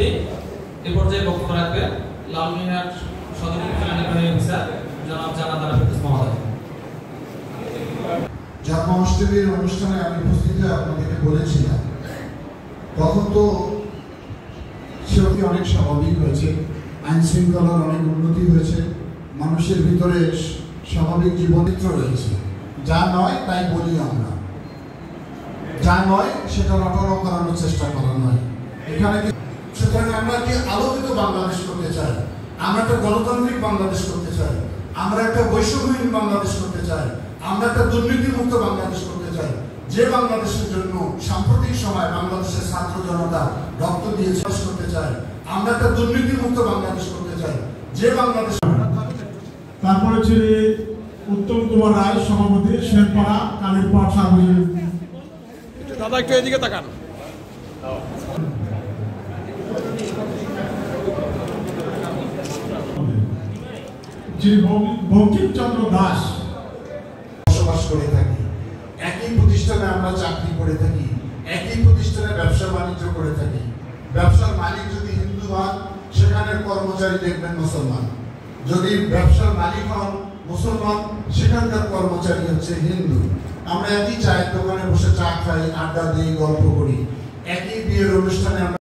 উপস্থিতি। এ পর্যায়ে বক্তব্য রাখবেন লালমিনহাট সদর নির্বাহী অফিসার জনাব জানাদার ফেরদৌস মহোদয়। জন্মাষ্টমীর অনুষ্ঠানে আমি উপস্থিত হয়ে আপনাদেরকে বলেছিলাম, তখন তো সেটি অনেক স্বাভাবিক হয়েছে, আইন শৃঙ্খলার অনেক উন্নতি হয়েছে, মানুষের ভিতরে স্বাভাবিক জীবনচিত্র রয়েছে। যা নয় তাই বলি আমরা, যা নয় সেটা রটনা করানোর চেষ্টা করা নয় এখানে। সুতরাং আমরা কি আলোকিত বাংলাদেশ করতে চাই, আমরা একটা গণতান্ত্রিক বাংলাদেশ করতে চাই, আমরা একটা বৈষম্যহীন বাংলাদেশ করতে চাই, আমরা একটা দুর্নীতিমুক্ত বাংলাদেশ করতে চাই, যে বাংলাদেশের জন্য সাম্প্রতিক সময় বাংলাদেশের ছাত্র জনতা রক্ত দিয়ে চাষ করতে চাই, আমরা একটা দুর্নীতিমুক্ত বাংলাদেশ করতে চাই, যে বাংলাদেশ। তারপরে ছিলেন উত্তম কুমার রায় সভাপতি, শেরপাড়া কালীরপাড় সার্বজনীন। দাদা একটু এদিকে তাকান। যিনি বঙ্কিমচন্দ্র দাস বসবাস করে থাকি, একই প্রতিষ্ঠানে আমরা চাকরি করে থাকি, একই প্রতিষ্ঠানে ব্যবসা বাণিজ্য করে থাকি। ব্যবসার মালিক যদি হিন্দু হন, সেখানের কর্মচারী দেখবেন মুসলমান। যদি ব্যবসার মালিক হন মুসলমান, সেখানকার কর্মচারী হচ্ছে হিন্দু। আমরা একই চায়ের দোকানে বসে চা খাই, আড্ডা দিই, গল্প করি, একই বিয়ের অনুষ্ঠানে